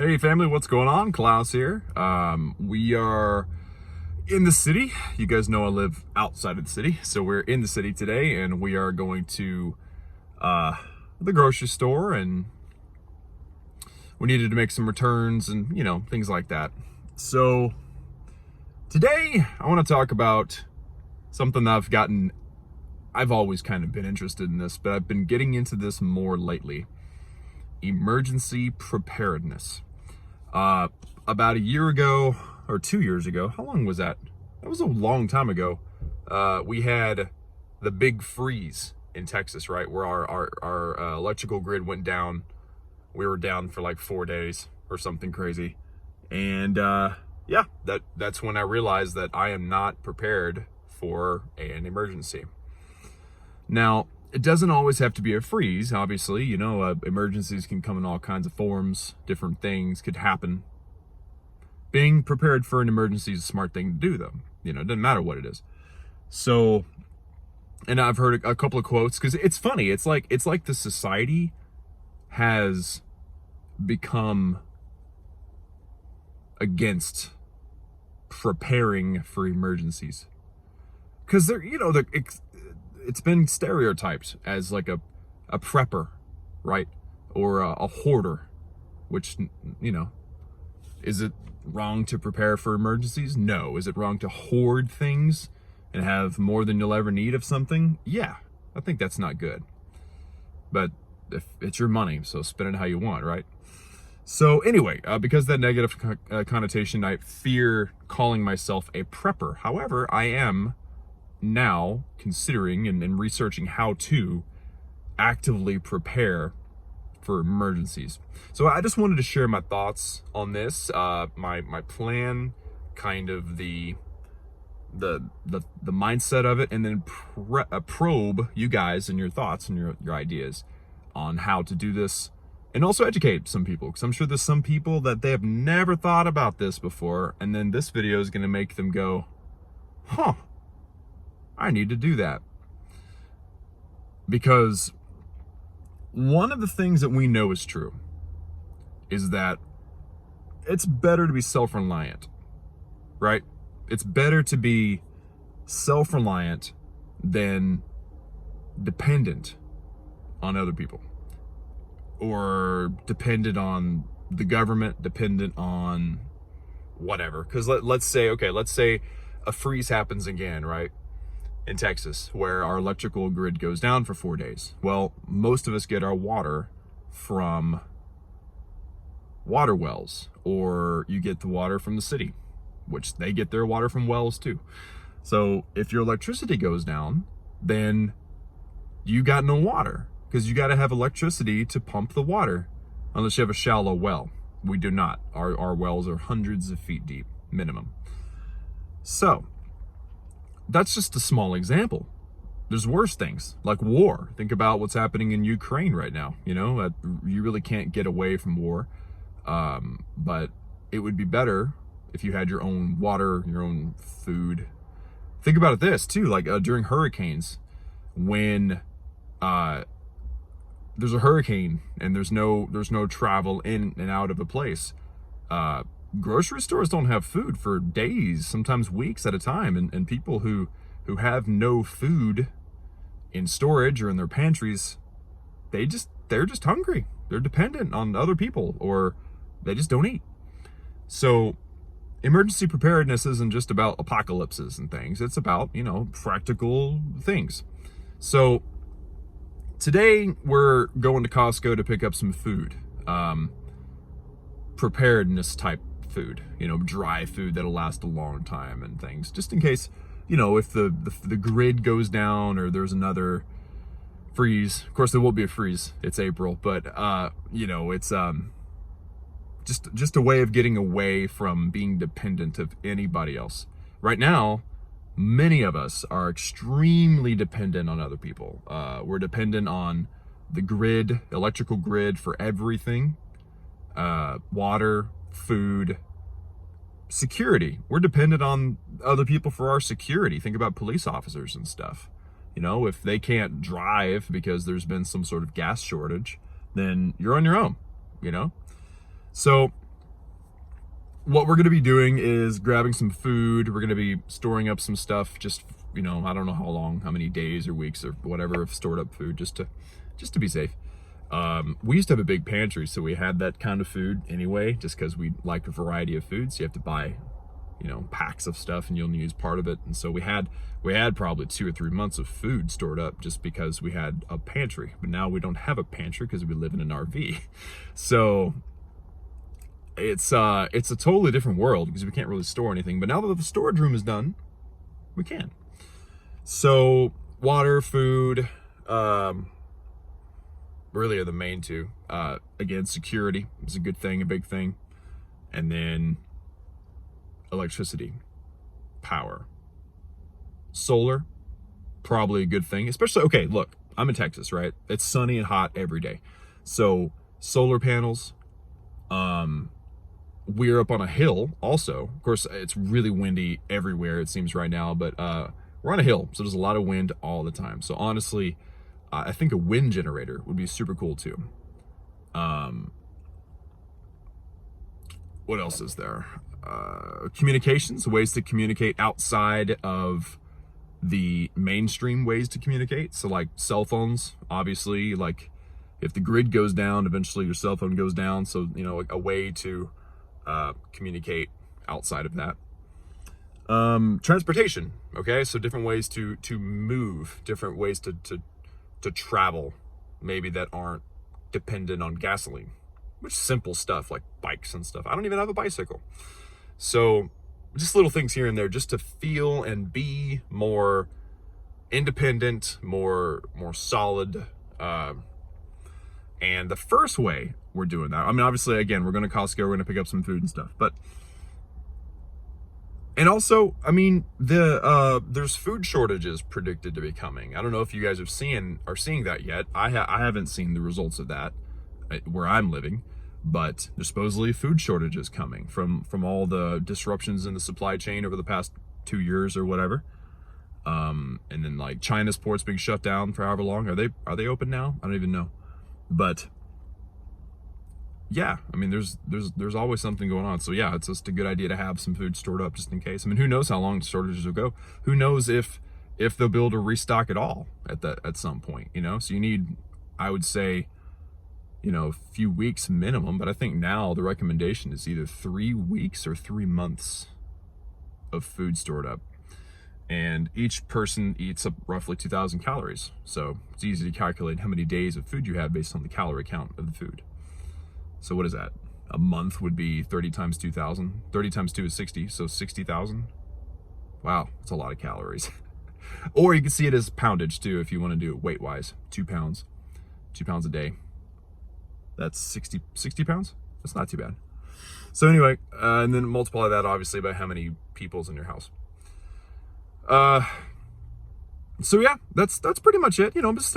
Hey family, what's going on? Klaus here. We are in the city. You guys know I live outside of the city, so we're in the city today, and we are going to the grocery store, and we needed to make some returns and things like that. So today I want to talk about something that I've always kind of been interested in this, but I've been getting into this more lately. Emergency preparedness. About a year ago or 2 years ago, how long was that? That was a long time ago. We had the big freeze in Texas, right? Where our electrical grid went down. We were down for like 4 days or something crazy. And yeah, that's when I realized that I am not prepared for an emergency. Now, it doesn't always have to be a freeze, obviously. Emergencies can come in all kinds of forms. Different things could happen. Being prepared for an emergency is a smart thing to do, though. It doesn't matter what it is. So, and I've heard a couple of quotes, because it's funny. It's like the society has become against preparing for emergencies. Because it's been stereotyped as like a prepper, right? Or a hoarder, which, is it wrong to prepare for emergencies? No. Is it wrong to hoard things and have more than you'll ever need of something? Yeah, I think that's not good. But if it's your money, so spend it how you want, right? So anyway, because of that negative connotation, I fear calling myself a prepper. However, I am now considering and researching how to actively prepare for emergencies. So I just wanted to share my thoughts on this, my plan, kind of the mindset of it, and then probe you guys and your thoughts and your ideas on how to do this, and also educate some people, because I'm sure there's some people that they have never thought about this before, and then this video is going to make them go, huh, I need to do that. Because one of the things that we know is true is that it's better to be self-reliant, right? It's better to be self-reliant than dependent on other people, or dependent on the government, dependent on whatever. Because let's say a freeze happens again, right? In Texas, where our electrical grid goes down for 4 days. Well, most of us get our water from water wells, or you get the water from the city, which they get their water from wells too. So if your electricity goes down, then you got no water, because you got to have electricity to pump the water, unless you have a shallow well. We do not. Our wells are hundreds of feet deep, minimum. So that's just a small example. There's worse things, like war. Think about what's happening in Ukraine right now. You really can't get away from war. But it would be better if you had your own water, your own food. Think about it this too, like during hurricanes, when there's a hurricane and there's no travel in and out of a place, grocery stores don't have food for days, sometimes weeks at a time, and people who have no food in storage or in their pantries, they're just hungry. They're dependent on other people, or they just don't eat. So emergency preparedness isn't just about apocalypses and things. It's about, practical things. So today we're going to Costco to pick up some food, preparedness type food, dry food that'll last a long time and things, just in case, if the grid goes down or there's another freeze. Of course, there won't be a freeze. It's April, but it's just a way of getting away from being dependent of anybody else. Right now, many of us are extremely dependent on other people. We're dependent on the grid, electrical grid, for everything. Water, food, security. We're dependent on other people for our security. Think about police officers and stuff. If they can't drive because there's been some sort of gas shortage, then you're on your own, So what we're going to be doing is grabbing some food. We're going to be storing up some stuff, just, you know, I don't know how long, how many days or weeks or whatever of stored up food, just to be safe. We used to have a big pantry, so we had that kind of food anyway, just because we like a variety of foods. You have to buy, you know, packs of stuff and you only use part of it. And so we had probably 2 or 3 months of food stored up just because we had a pantry. But now we don't have a pantry because we live in an RV. So it's a totally different world because we can't really store anything. But now that the storage room is done, we can. So water, food, really are the main two. Again, security is a good thing, a big thing. And then electricity, power. Solar, probably a good thing. Especially, okay, look, I'm in Texas, right? It's sunny and hot every day. So solar panels, we're up on a hill also. Of course, it's really windy everywhere, it seems right now, but we're on a hill, so there's a lot of wind all the time. So honestly, I think a wind generator would be super cool too. What else is there? Communications, ways to communicate outside of the mainstream ways to communicate. So like cell phones, obviously, like if the grid goes down, eventually your cell phone goes down. So, you know, a way to communicate outside of that. Transportation, okay? So different ways to move, different ways to travel, maybe that aren't dependent on gasoline, which is simple stuff like bikes and stuff. I don't even have a bicycle. So just little things here and there just to feel and be more independent, more solid. And the first way we're doing that, I mean, obviously, again, we're going to Costco, we're going to pick up some food and stuff, but, and also, I mean, there's food shortages predicted to be coming. I don't know if you guys are seeing that yet. I haven't seen the results of that where I'm living, but there's supposedly food shortages coming from all the disruptions in the supply chain over the past 2 years or whatever. And then like China's ports being shut down for however long. Are they open now? I don't even know. But yeah, I mean, there's always something going on. So yeah, it's just a good idea to have some food stored up just in case. I mean, who knows how long the shortages will go? Who knows if they'll be able to restock at all at some point, you know? So you need, I would say, you know, a few weeks minimum, but I think now the recommendation is either 3 weeks or 3 months of food stored up. And each person eats up roughly 2,000 calories. So it's easy to calculate how many days of food you have based on the calorie count of the food. So what is that? A month would be 30 times 2,000. 30 times 2 is 60, so 60,000. Wow, that's a lot of calories. Or you can see it as poundage too if you want to do it weight-wise. 2 pounds. 2 pounds a day. That's 60 pounds? That's not too bad. So anyway, and then multiply that obviously by how many people's in your house. So yeah, that's pretty much it. You know, I'm just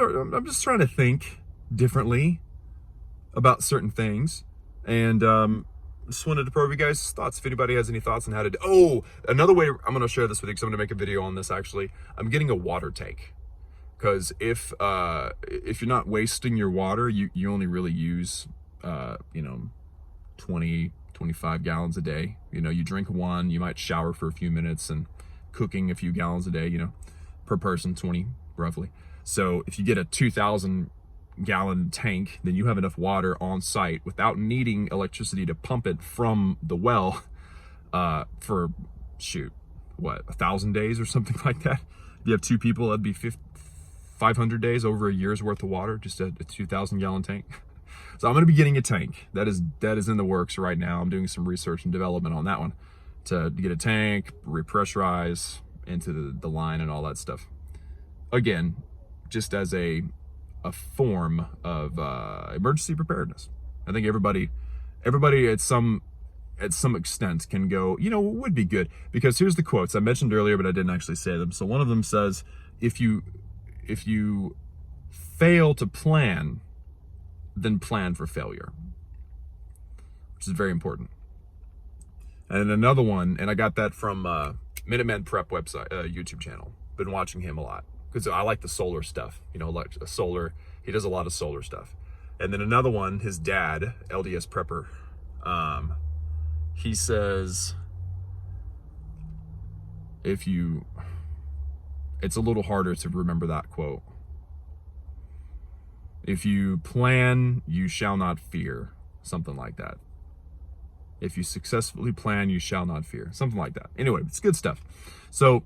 trying to think differently about certain things, and just wanted to probe you guys' thoughts. If anybody has any thoughts on how to do. Oh, another way I'm gonna share this with you because I'm gonna make a video on this. Actually, I'm getting a water tank because if you're not wasting your water, you only really use 25 gallons a day. You know, you drink one, you might shower for a few minutes, and cooking a few gallons a day, you know, per person, 20 roughly. So if you get a 2,000 gallon tank, then you have enough water on site without needing electricity to pump it from the well for 1,000 days or something like that. If you have 2 people, that'd be 500 days, over a year's worth of water, just a 2,000 gallon tank. So I'm going to be getting a tank. That is in the works right now. I'm doing some research and development on that one to get a tank, repressurize into the line and all that stuff. Again, just as a form of emergency preparedness. I think everybody at some extent can go, you know, what would be good? Because here's the quotes I mentioned earlier, but I didn't actually say them. So one of them says, if you fail to plan, then plan for failure, which is very important. And another one, and I got that from Minuteman Prep website, YouTube channel. Been watching him a lot because I like the solar stuff. You know, like he does a lot of solar stuff. And then another one, his dad, LDS Prepper, He says, it's a little harder to remember that quote. If you plan, you shall not fear. Something like that. If you successfully plan, you shall not fear. Something like that. Anyway, it's good stuff. So,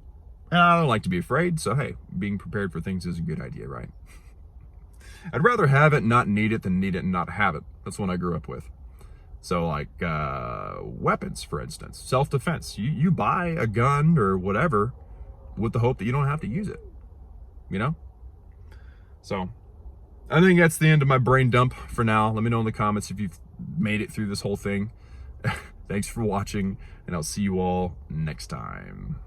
I don't like to be afraid. So, hey, being prepared for things is a good idea, right? I'd rather have it, not need it, than need it and not have it. That's what I grew up with. So, like, weapons, for instance. Self-defense. You buy a gun or whatever with the hope that you don't have to use it. You know? So, I think that's the end of my brain dump for now. Let me know in the comments if you've made it through this whole thing. Thanks for watching, and I'll see you all next time.